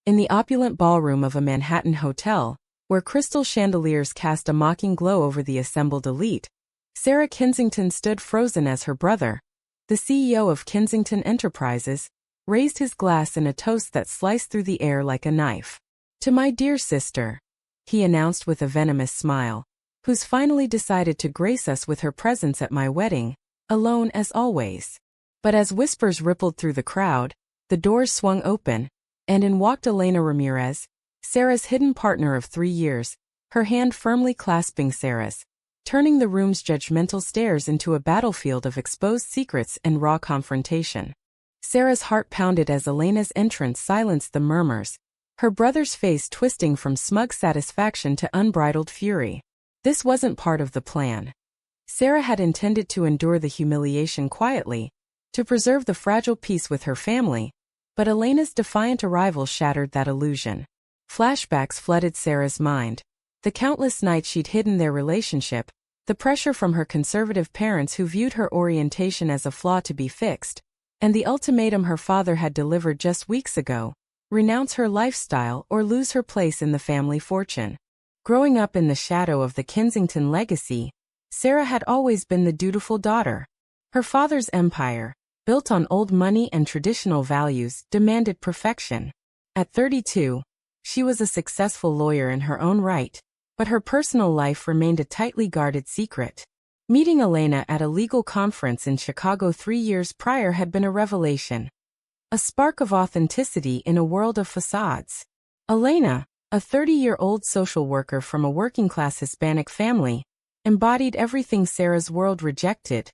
In the opulent ballroom of a Manhattan hotel, where crystal chandeliers cast a mocking glow over the assembled elite, Sarah Kensington stood frozen as her brother, the CEO of Kensington Enterprises, raised his glass in a toast that sliced through the air like a knife. "To my dear sister," he announced with a venomous smile, "who's finally decided to grace us with her presence at my wedding, alone as always." But as whispers rippled through the crowd, the doors swung open, and in walked Elena Ramirez, Sarah's hidden partner of 3 years, her hand firmly clasping Sarah's, turning the room's judgmental stares into a battlefield of exposed secrets and raw confrontation. Sarah's heart pounded as Elena's entrance silenced the murmurs, her brother's face twisting from smug satisfaction to unbridled fury. This wasn't part of the plan. Sarah had intended to endure the humiliation quietly, to preserve the fragile peace with her family, but Elena's defiant arrival shattered that illusion. Flashbacks flooded Sarah's mind. The countless nights she'd hidden their relationship, the pressure from her conservative parents who viewed her orientation as a flaw to be fixed, and the ultimatum her father had delivered just weeks ago: renounce her lifestyle or lose her place in the family fortune. Growing up in the shadow of the Kensington legacy, Sarah had always been the dutiful daughter. Her father's empire, built on old money and traditional values, demanded perfection. At 32, she was a successful lawyer in her own right, but her personal life remained a tightly guarded secret. Meeting Elena at a legal conference in Chicago 3 years prior had been a revelation. A spark of authenticity in a world of facades. Elena, a 30-year-old social worker from a working-class Hispanic family, embodied everything Sarah's world rejected: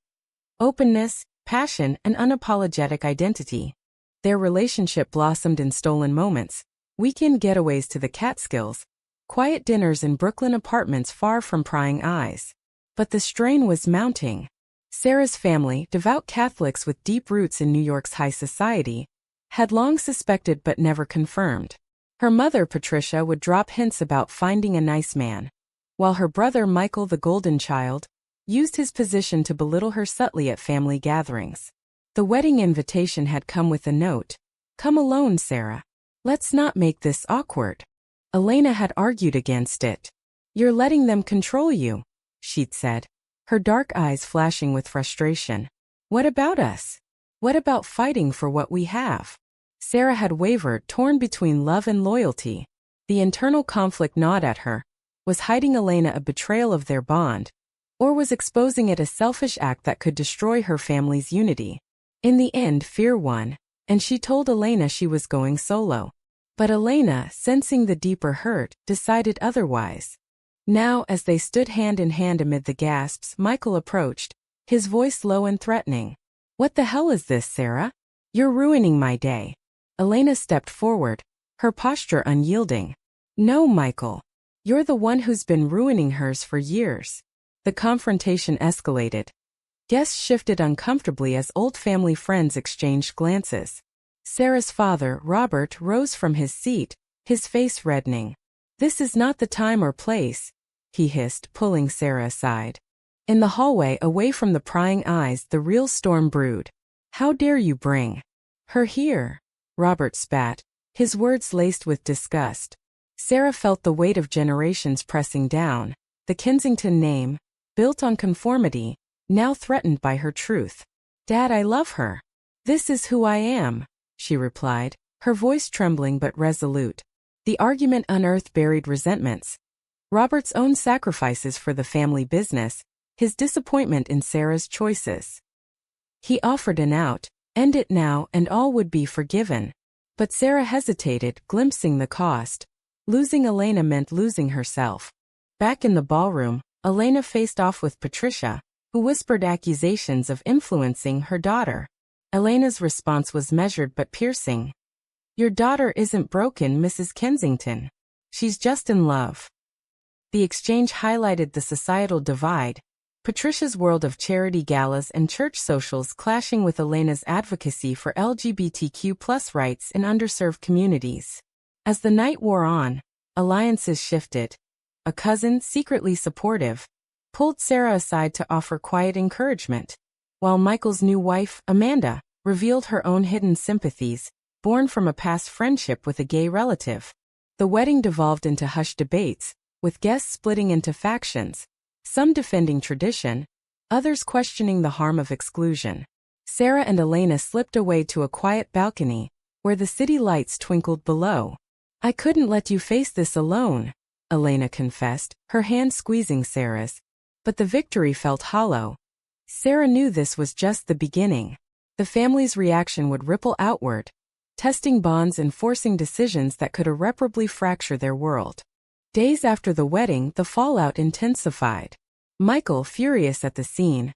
openness, passion, and unapologetic identity. Their relationship blossomed in stolen moments, weekend getaways to the Catskills, quiet dinners in Brooklyn apartments far from prying eyes. But the strain was mounting. Sarah's family, devout Catholics with deep roots in New York's high society, had long suspected but never confirmed. Her mother, Patricia, would drop hints about finding a nice man, while her brother, Michael, the golden child, used his position to belittle her subtly at family gatherings. The wedding invitation had come with a note: "Come alone, Sarah. Let's not make this awkward." Elena had argued against it. "You're letting them control you," she'd said, her dark eyes flashing with frustration. "What about us? What about fighting for what we have?" Sarah had wavered, torn between love and loyalty. The internal conflict gnawed at her. Was hiding Elena a betrayal of their bond, or was exposing it a selfish act that could destroy her family's unity? In the end, fear won, and she told Elena she was going solo. But Elena, sensing the deeper hurt, decided otherwise. Now, as they stood hand in hand amid the gasps, Michael approached, his voice low and threatening. "What the hell is this, Sarah? You're ruining my day." Elena stepped forward, her posture unyielding. "No, Michael. You're the one who's been ruining hers for years." The confrontation escalated. Guests shifted uncomfortably as old family friends exchanged glances. Sarah's father, Robert, rose from his seat, his face reddening. "This is not the time or place," he hissed, pulling Sarah aside. In the hallway, away from the prying eyes, the real storm brewed. "How dare you bring her here?" Robert spat, his words laced with disgust. Sarah felt the weight of generations pressing down, the Kensington name, built on conformity, now threatened by her truth. "Dad, I love her. This is who I am," she replied, her voice trembling but resolute. The argument unearthed buried resentments. Robert's own sacrifices for the family business, his disappointment in Sarah's choices. He offered an out: end it now and all would be forgiven. But Sarah hesitated, glimpsing the cost. Losing Elena meant losing herself. Back in the ballroom, Elena faced off with Patricia, who whispered accusations of influencing her daughter. Elena's response was measured but piercing. "Your daughter isn't broken, Mrs. Kensington. She's just in love." The exchange highlighted the societal divide, Patricia's world of charity galas and church socials clashing with Elena's advocacy for LGBTQ+ rights in underserved communities. As the night wore on, alliances shifted. A cousin, secretly supportive, pulled Sarah aside to offer quiet encouragement, while Michael's new wife, Amanda, revealed her own hidden sympathies, born from a past friendship with a gay relative. The wedding devolved into hushed debates, with guests splitting into factions, some defending tradition, others questioning the harm of exclusion. Sarah and Elena slipped away to a quiet balcony, where the city lights twinkled below. "I couldn't let you face this alone," Elena confessed, her hand squeezing Sarah's. But the victory felt hollow. Sarah knew this was just the beginning. The family's reaction would ripple outward, testing bonds and forcing decisions that could irreparably fracture their world. Days after the wedding, the fallout intensified. Michael, furious at the scene,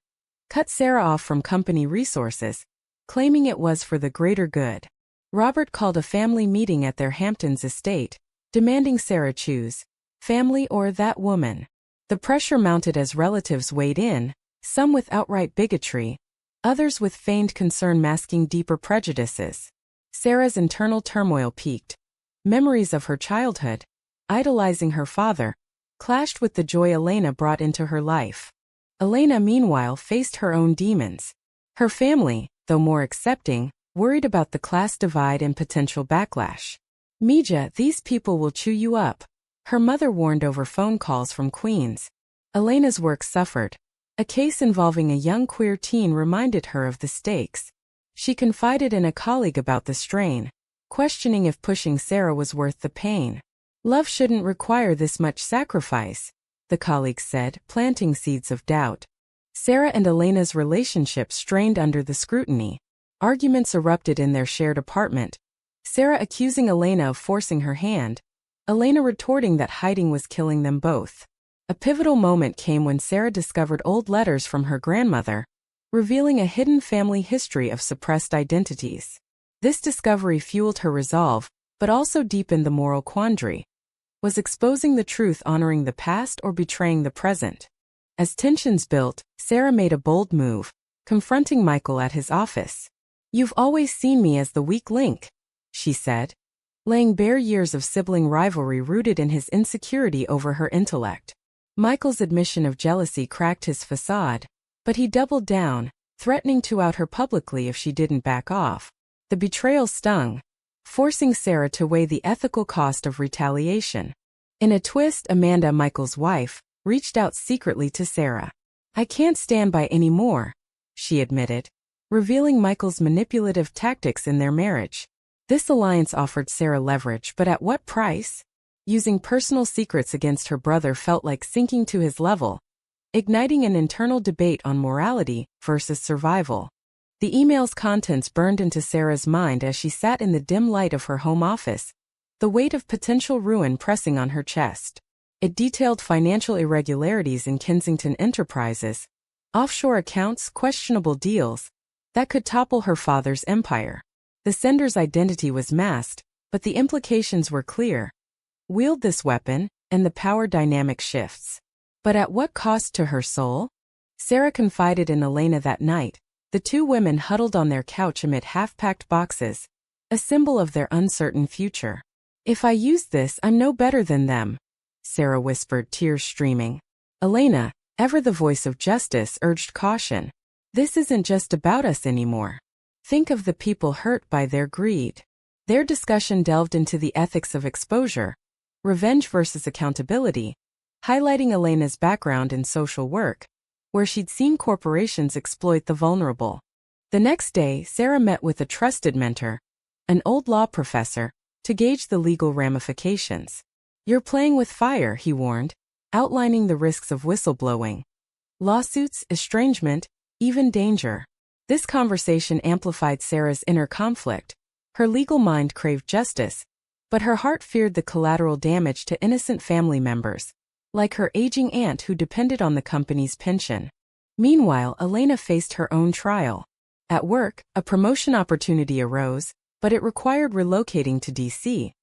cut Sarah off from company resources, claiming it was for the greater good. Robert called a family meeting at their Hamptons estate, demanding Sarah choose family or that woman. The pressure mounted as relatives weighed in, some with outright bigotry, others with feigned concern masking deeper prejudices. Sarah's internal turmoil peaked. Memories of her childhood, idolizing her father, clashed with the joy Elena brought into her life. Elena, meanwhile, faced her own demons. Her family, though more accepting, worried about the class divide and potential backlash. "Mija, these people will chew you up," her mother warned over phone calls from Queens. Elena's work suffered. A case involving a young queer teen reminded her of the stakes. She confided in a colleague about the strain, questioning if pushing Sarah was worth the pain. "Love shouldn't require this much sacrifice," the colleague said, planting seeds of doubt. Sarah and Elena's relationship strained under the scrutiny. Arguments erupted in their shared apartment, Sarah accusing Elena of forcing her hand, Elena retorting that hiding was killing them both. A pivotal moment came when Sarah discovered old letters from her grandmother, revealing a hidden family history of suppressed identities. This discovery fueled her resolve, but also deepened the moral quandary. Was exposing the truth honoring the past or betraying the present? As tensions built, Sarah made a bold move, confronting Michael at his office. "You've always seen me as the weak link," she said, laying bare years of sibling rivalry rooted in his insecurity over her intellect. Michael's admission of jealousy cracked his facade, but he doubled down, threatening to out her publicly if she didn't back off. The betrayal stung, forcing Sarah to weigh the ethical cost of retaliation. In a twist, Amanda, Michael's wife, reached out secretly to Sarah. "I can't stand by anymore," she admitted, revealing Michael's manipulative tactics in their marriage. This alliance offered Sarah leverage, but at what price? Using personal secrets against her brother felt like sinking to his level, igniting an internal debate on morality versus survival. The email's contents burned into Sarah's mind as she sat in the dim light of her home office, the weight of potential ruin pressing on her chest. It detailed financial irregularities in Kensington enterprises, offshore accounts, questionable deals that could topple her father's empire. The sender's identity was masked, but the implications were clear. Wield this weapon, and the power dynamic shifts. But at what cost to her soul? Sarah confided in Elena that night. The two women huddled on their couch amid half-packed boxes, a symbol of their uncertain future. "If I use this, I'm no better than them," Sarah whispered, tears streaming. Elena, ever the voice of justice, urged caution. "This isn't just about us anymore. Think of the people hurt by their greed." Their discussion delved into the ethics of exposure, revenge versus accountability, highlighting Elena's background in social work, where she'd seen corporations exploit the vulnerable. The next day, Sarah met with a trusted mentor, an old law professor, to gauge the legal ramifications. "You're playing with fire," he warned, outlining the risks of whistleblowing. Lawsuits, estrangement, even danger. This conversation amplified Sarah's inner conflict. Her legal mind craved justice, but her heart feared the collateral damage to innocent family members, like her aging aunt who depended on the company's pension. Meanwhile, Elena faced her own trial. At work, a promotion opportunity arose, but it required relocating to D.C.,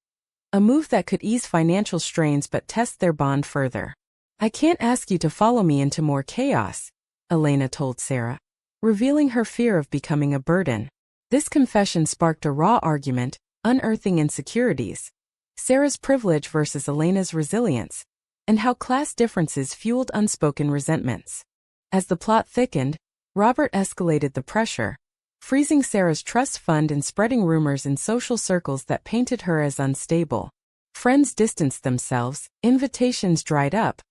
a move that could ease financial strains but test their bond further. "I can't ask you to follow me into more chaos," Elena told Sarah, revealing her fear of becoming a burden. This confession sparked a raw argument, unearthing insecurities, Sarah's privilege versus Elena's resilience, and how class differences fueled unspoken resentments. As the plot thickened, Robert escalated the pressure, freezing Sarah's trust fund and spreading rumors in social circles that painted her as unstable. Friends distanced themselves, invitations dried up,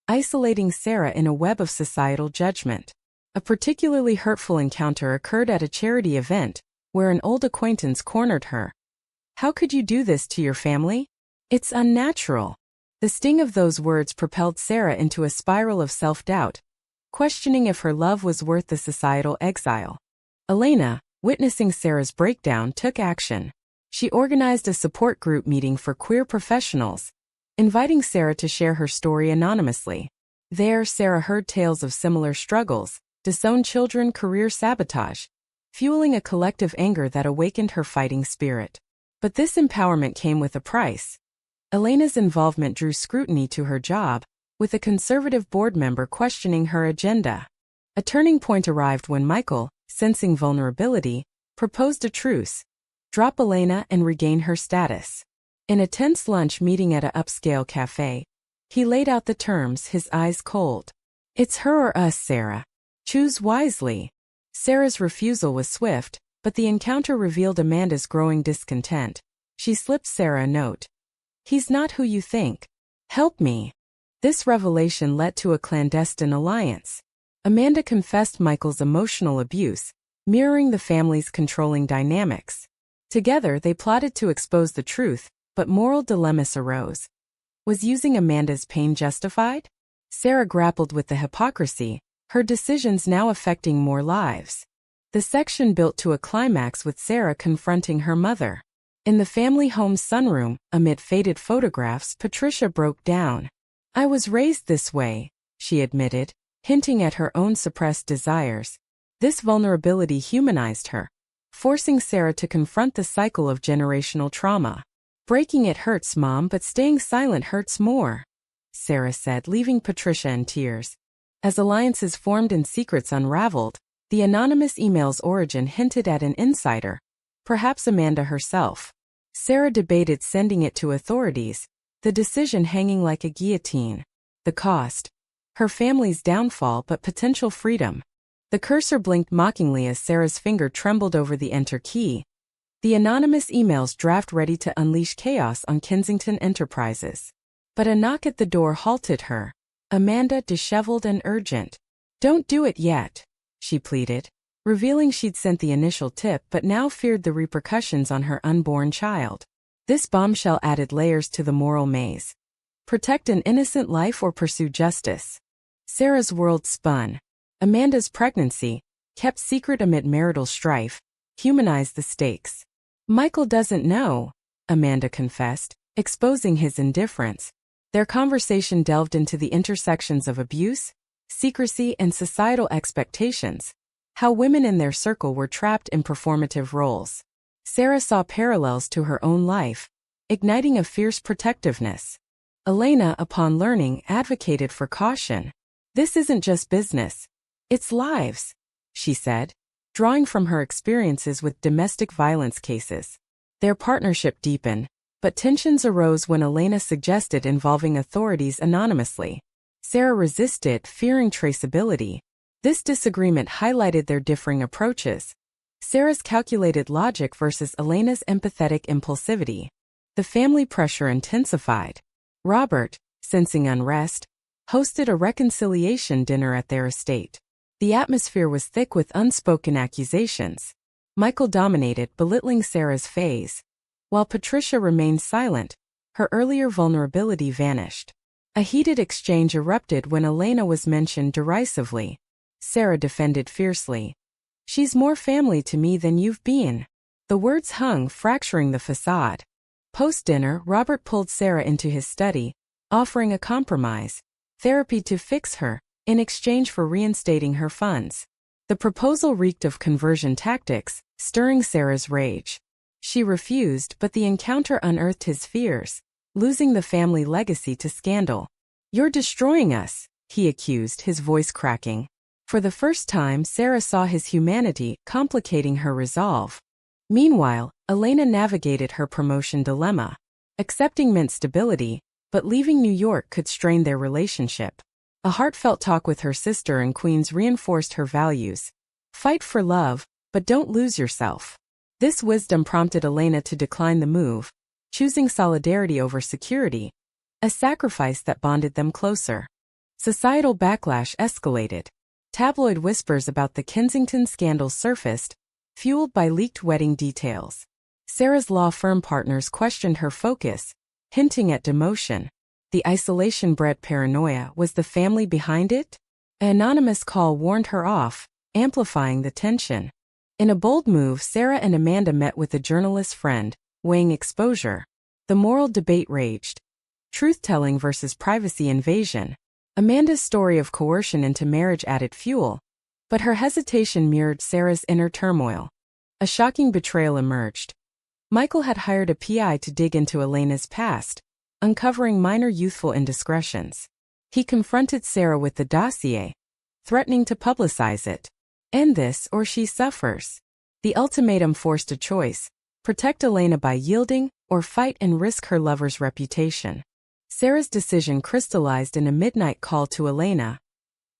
isolating Sarah in a web of societal judgment. A particularly hurtful encounter occurred at a charity event, where an old acquaintance cornered her. "How could you do this to your family? It's unnatural." The sting of those words propelled Sarah into a spiral of self-doubt, questioning if her love was worth the societal exile. Elena, witnessing Sarah's breakdown, took action. She organized a support group meeting for queer professionals, inviting Sarah to share her story anonymously. There, Sarah heard tales of similar struggles, disowned children, career sabotage, fueling a collective anger that awakened her fighting spirit. But this empowerment came with a price. Elena's involvement drew scrutiny to her job, with a conservative board member questioning her agenda. A turning point arrived when Michael, sensing vulnerability, proposed a truce: drop Elena and regain her status. In a tense lunch meeting at a upscale cafe, he laid out the terms, his eyes cold. "It's her or us, Sarah. Choose wisely." Sarah's refusal was swift, but the encounter revealed Amanda's growing discontent. She slipped Sarah a note. "He's not who you think. Help me." This revelation led to a clandestine alliance. Amanda confessed Michael's emotional abuse, mirroring the family's controlling dynamics. Together, they plotted to expose the truth, but moral dilemmas arose. Was using Amanda's pain justified? Sarah grappled with the hypocrisy, her decisions now affecting more lives. The section built to a climax with Sarah confronting her mother. In the family home's sunroom, amid faded photographs, Patricia broke down. "I was raised this way," she admitted, hinting at her own suppressed desires. This vulnerability humanized her, forcing Sarah to confront the cycle of generational trauma. "Breaking it hurts, Mom, but staying silent hurts more," Sarah said, leaving Patricia in tears. As alliances formed and secrets unraveled, the anonymous email's origin hinted at an insider, perhaps Amanda herself. Sarah debated sending it to authorities, the decision hanging like a guillotine. The cost: her family's downfall but potential freedom. The cursor blinked mockingly as Sarah's finger trembled over the enter key. The anonymous email's draft ready to unleash chaos on Kensington Enterprises. But a knock at the door halted her. Amanda, disheveled and urgent. "Don't do it yet," she pleaded, revealing she'd sent the initial tip but now feared the repercussions on her unborn child. This bombshell added layers to the moral maze. Protect an innocent life or pursue justice? Sarah's world spun. Amanda's pregnancy, kept secret amid marital strife, humanized the stakes. "Michael doesn't know," Amanda confessed, exposing his indifference. Their conversation delved into the intersections of abuse, secrecy, and societal expectations, how women in their circle were trapped in performative roles. Sarah saw parallels to her own life, igniting a fierce protectiveness. Elena, upon learning, advocated for caution. "This isn't just business. It's lives," she said, drawing from her experiences with domestic violence cases. Their partnership deepened, but tensions arose when Elena suggested involving authorities anonymously. Sarah resisted, fearing traceability. This disagreement highlighted their differing approaches. Sarah's calculated logic versus Elena's empathetic impulsivity. The family pressure intensified. Robert, sensing unrest, hosted a reconciliation dinner at their estate. The atmosphere was thick with unspoken accusations. Michael dominated, belittling Sarah's phase. While Patricia remained silent, her earlier vulnerability vanished. A heated exchange erupted when Elena was mentioned derisively. Sarah defended fiercely. "She's more family to me than you've been." The words hung, fracturing the facade. Post-dinner, Robert pulled Sarah into his study, offering a compromise: therapy to fix her, in exchange for reinstating her funds. The proposal reeked of conversion tactics, stirring Sarah's rage. She refused, but the encounter unearthed his fears, losing the family legacy to scandal. "You're destroying us," he accused, his voice cracking. For the first time, Sarah saw his humanity, complicating her resolve. Meanwhile, Elena navigated her promotion dilemma. Accepting meant stability, but leaving New York could strain their relationship. A heartfelt talk with her sister in Queens reinforced her values. Fight for love, but don't lose yourself. This wisdom prompted Elena to decline the move, choosing solidarity over security, a sacrifice that bonded them closer. Societal backlash escalated. Tabloid whispers about the Kensington scandal surfaced, fueled by leaked wedding details. Sarah's law firm partners questioned her focus, hinting at demotion. The isolation-bred paranoia. Was the family behind it? An anonymous call warned her off, amplifying the tension. In a bold move, Sarah and Amanda met with a journalist friend, weighing exposure. The moral debate raged. Truth-telling versus privacy invasion. Amanda's story of coercion into marriage added fuel, but her hesitation mirrored Sarah's inner turmoil. A shocking betrayal emerged. Michael had hired a PI to dig into Elena's past, uncovering minor youthful indiscretions. He confronted Sarah with the dossier, threatening to publicize it. End this or she suffers. The ultimatum forced a choice: protect Elena by yielding, or fight and risk her lover's reputation. Sarah's decision crystallized in a midnight call to Elena.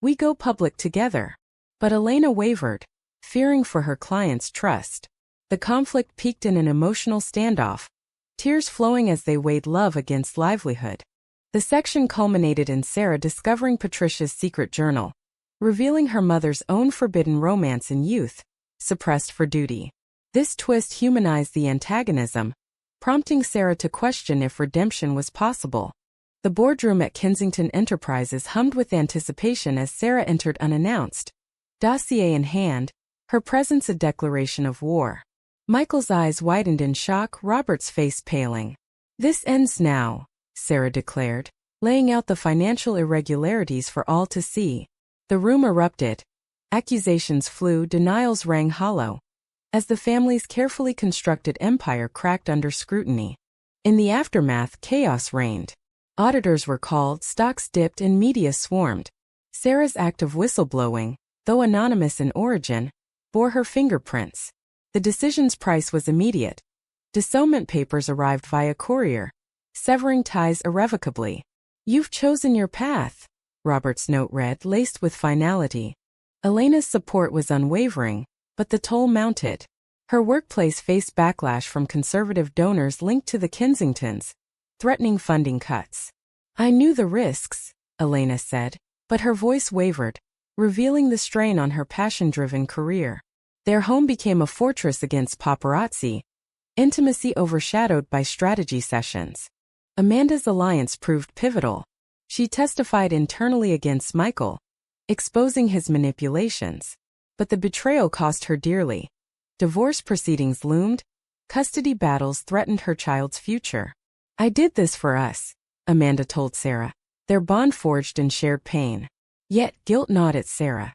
We go public together. But Elena wavered, fearing for her client's trust. The conflict peaked in an emotional standoff, tears flowing as they weighed love against livelihood. The section culminated in Sarah discovering Patricia's secret journal, revealing her mother's own forbidden romance in youth, suppressed for duty. This twist humanized the antagonism, prompting Sarah to question if redemption was possible. The boardroom at Kensington Enterprises hummed with anticipation as Sarah entered unannounced, dossier in hand, her presence a declaration of war. Michael's eyes widened in shock, Robert's face paling. This ends now, Sarah declared, laying out the financial irregularities for all to see. The room erupted. Accusations flew, denials rang hollow, as the family's carefully constructed empire cracked under scrutiny. In the aftermath, chaos reigned. Auditors were called, stocks dipped, and media swarmed. Sarah's act of whistleblowing, though anonymous in origin, bore her fingerprints. The decision's price was immediate. Dissolution papers arrived via courier, severing ties irrevocably. You've chosen your path, Robert's note read, laced with finality. Elena's support was unwavering, but the toll mounted. Her workplace faced backlash from conservative donors linked to the Kensingtons, threatening funding cuts. I knew the risks, Elena said, but her voice wavered, revealing the strain on her passion-driven career. Their home became a fortress against paparazzi, intimacy overshadowed by strategy sessions. Amanda's alliance proved pivotal. She testified internally against Michael, exposing his manipulations. But the betrayal cost her dearly. Divorce proceedings loomed, custody battles threatened her child's future. I did this for us, Amanda told Sarah, their bond forged in shared pain. Yet guilt gnawed at Sarah.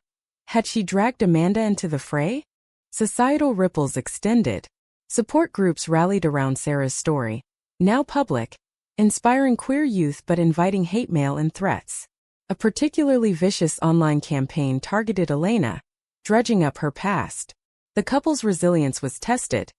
Had she dragged Amanda into the fray? Societal ripples extended. Support groups rallied around Sarah's story, now public, inspiring queer youth but inviting hate mail and threats. A particularly vicious online campaign targeted Elena, dredging up her past. The couple's resilience was tested.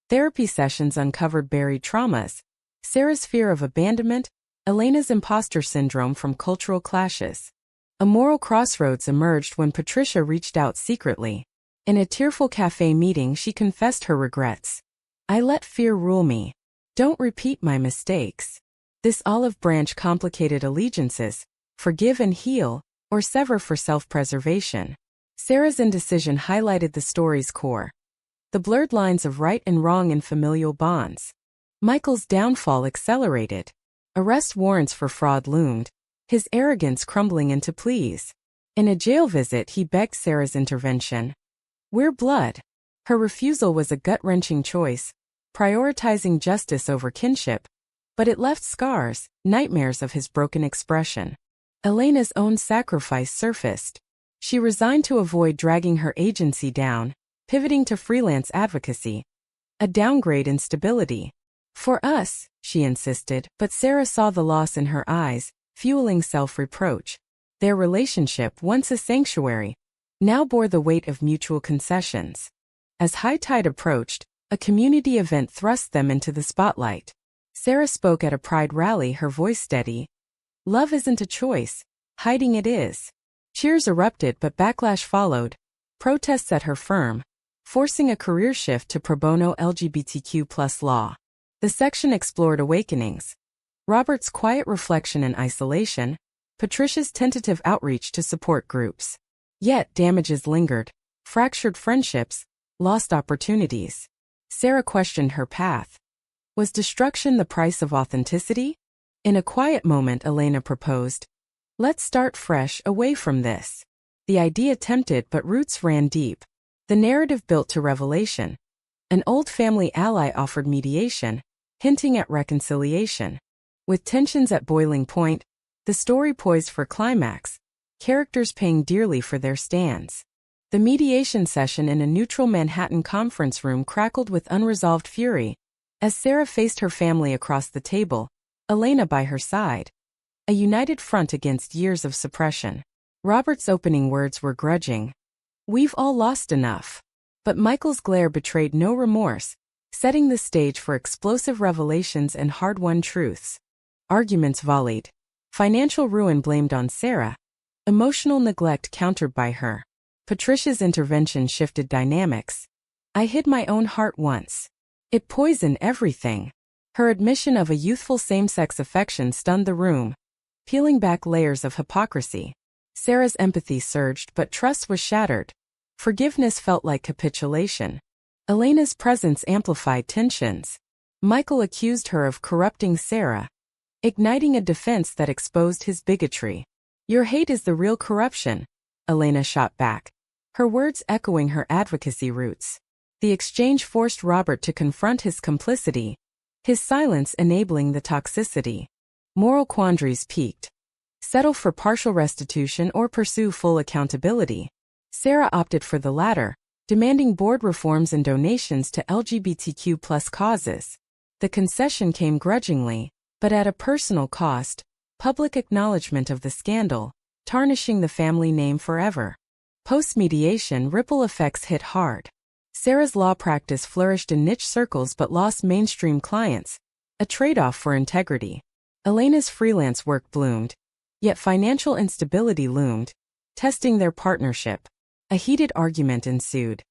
Therapy sessions uncovered buried traumas, Sarah's fear of abandonment, Elena's imposter syndrome from cultural clashes. A moral crossroads emerged when Patricia reached out secretly. In a tearful cafe meeting, she confessed her regrets. I let fear rule me. Don't repeat my mistakes. This olive branch complicated allegiances: forgive and heal, or sever for self-preservation. Sarah's indecision highlighted the story's core: the blurred lines of right and wrong in familial bonds. Michael's downfall accelerated. Arrest warrants for fraud loomed, his arrogance crumbling into pleas. In a jail visit, he begged Sarah's intervention. We're blood. Her refusal was a gut-wrenching choice, prioritizing justice over kinship, but it left scars, nightmares of his broken expression. Elena's own sacrifice surfaced. She resigned to avoid dragging her agency down, pivoting to freelance advocacy. A downgrade in stability. For us, she insisted, but Sarah saw the loss in her eyes, fueling self-reproach. Their relationship, once a sanctuary, now bore the weight of mutual concessions. As high tide approached, a community event thrust them into the spotlight. Sarah spoke at a pride rally, her voice steady. Love isn't a choice, hiding it is. Cheers erupted, but backlash followed. Protests at her firm, forcing a career shift to pro bono LGBTQ+ law. The section explored awakenings, Robert's quiet reflection and isolation, Patricia's tentative outreach to support groups. Yet damages lingered, fractured friendships, lost opportunities. Sarah questioned her path. Was destruction the price of authenticity? In a quiet moment, Elena proposed, "Let's start fresh, away from this." The idea tempted, but roots ran deep. The narrative built to revelation. An old family ally offered mediation, hinting at reconciliation. With tensions at boiling point, the story poised for climax, characters paying dearly for their stands. The mediation session in a neutral Manhattan conference room crackled with unresolved fury. As Sarah faced her family across the table, Elena by her side. A united front against years of suppression. Robert's opening words were grudging. "We've all lost enough." But Michael's glare betrayed no remorse, setting the stage for explosive revelations and hard-won truths. Arguments volleyed. Financial ruin blamed on Sarah. Emotional neglect countered by her. Patricia's intervention shifted dynamics. "I hid my own heart once. It poisoned everything." Her admission of a youthful same-sex affection stunned the room, peeling back layers of hypocrisy. Sarah's empathy surged, but trust was shattered. Forgiveness felt like capitulation. Elena's presence amplified tensions. Michael accused her of corrupting Sarah, igniting a defense that exposed his bigotry. "Your hate is the real corruption," Elena shot back, her words echoing her advocacy roots. The exchange forced Robert to confront his complicity, his silence enabling the toxicity. Moral quandaries peaked. Settle for partial restitution or pursue full accountability. Sarah opted for the latter, demanding board reforms and donations to LGBTQ+ causes. The concession came grudgingly, but at a personal cost, public acknowledgement of the scandal, tarnishing the family name forever. Post-mediation, ripple effects hit hard. Sarah's law practice flourished in niche circles but lost mainstream clients, a trade-off for integrity. Elena's freelance work bloomed, yet financial instability loomed, testing their partnership. A heated argument ensued.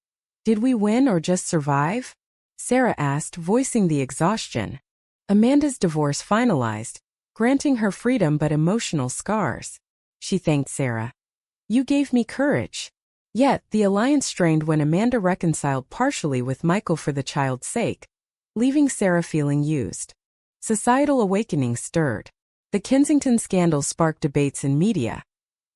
"Did we win or just survive?" Sarah asked, voicing the exhaustion. Amanda's divorce finalized, granting her freedom but emotional scars. She thanked Sarah. "You gave me courage." Yet, the alliance strained when Amanda reconciled partially with Michael for the child's sake, leaving Sarah feeling used. Societal awakening stirred. The Kensington scandal sparked debates in media.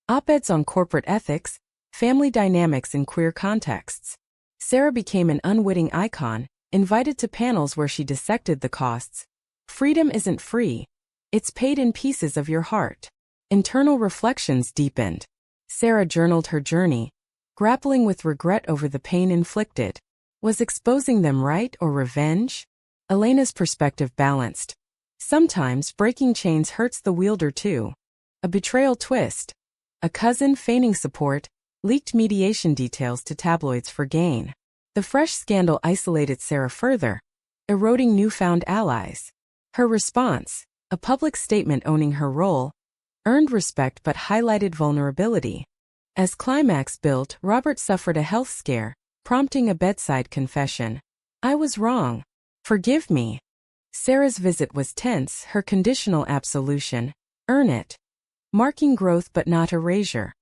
Op-eds on corporate ethics, family dynamics in queer contexts. Sarah became an unwitting icon, invited to panels where she dissected the costs. Freedom isn't free. It's paid in pieces of your heart. Internal reflections deepened. Sarah journaled her journey, grappling with regret over the pain inflicted. Was exposing them right or revenge? Elena's perspective balanced. Sometimes breaking chains hurts the wielder too. A betrayal twist. A cousin feigning support, leaked mediation details to tabloids for gain. The fresh scandal isolated Sarah further, eroding newfound allies. Her response, a public statement owning her role, earned respect but highlighted vulnerability. As climax built, Robert suffered a health scare, prompting a bedside confession. "I was wrong. Forgive me." Sarah's visit was tense, her conditional absolution, "Earn it," marking growth but not erasure.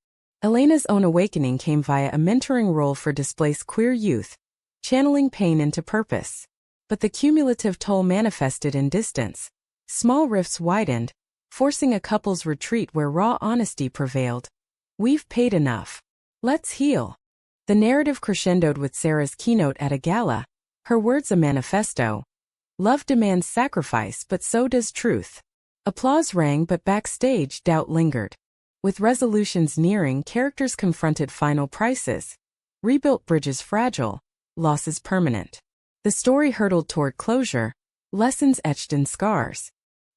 Elena's own awakening came via a mentoring role for displaced queer youth, channeling pain into purpose. But the cumulative toll manifested in distance. Small rifts widened, forcing a couple's retreat where raw honesty prevailed. "We've paid enough. Let's heal." The narrative crescendoed with Sarah's keynote at a gala, her words a manifesto. "Love demands sacrifice, but so does truth." Applause rang, but backstage doubt lingered. With resolutions nearing, characters confronted final prices. Rebuilt bridges fragile, losses permanent. The story hurtled toward closure, lessons etched in scars.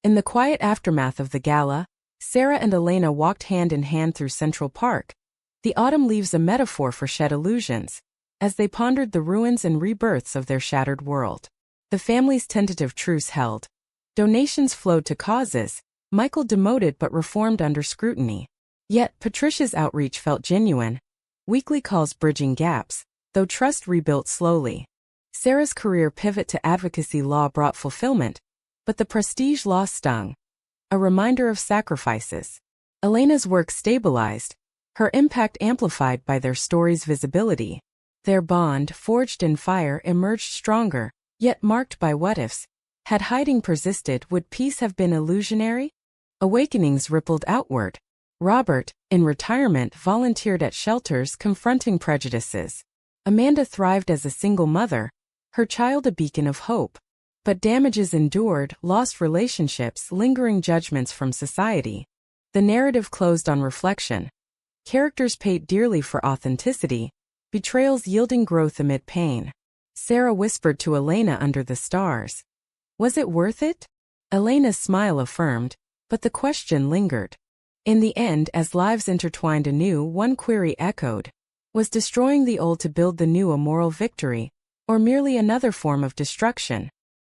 In the quiet aftermath of the gala, Sarah and Elena walked hand in hand through Central Park. The autumn leaves a metaphor for shed illusions, as they pondered the ruins and rebirths of their shattered world. The family's tentative truce held. Donations flowed to causes, Michael demoted but reformed under scrutiny. Yet, Patricia's outreach felt genuine. Weekly calls bridging gaps, though trust rebuilt slowly. Sarah's career pivot to advocacy law brought fulfillment, but the prestige loss stung, a reminder of sacrifices. Elena's work stabilized, her impact amplified by their story's visibility. Their bond, forged in fire, emerged stronger, yet marked by what-ifs. Had hiding persisted, would peace have been illusionary? Awakenings rippled outward. Robert, in retirement, volunteered at shelters confronting prejudices. Amanda thrived as a single mother, her child a beacon of hope. But damages endured, lost relationships, lingering judgments from society. The narrative closed on reflection. Characters paid dearly for authenticity, betrayals yielding growth amid pain. Sarah whispered to Elena under the stars. Was it worth it? Elena's smile affirmed, but the question lingered. In the end, as lives intertwined anew, one query echoed. Was destroying the old to build the new a moral victory, or merely another form of destruction?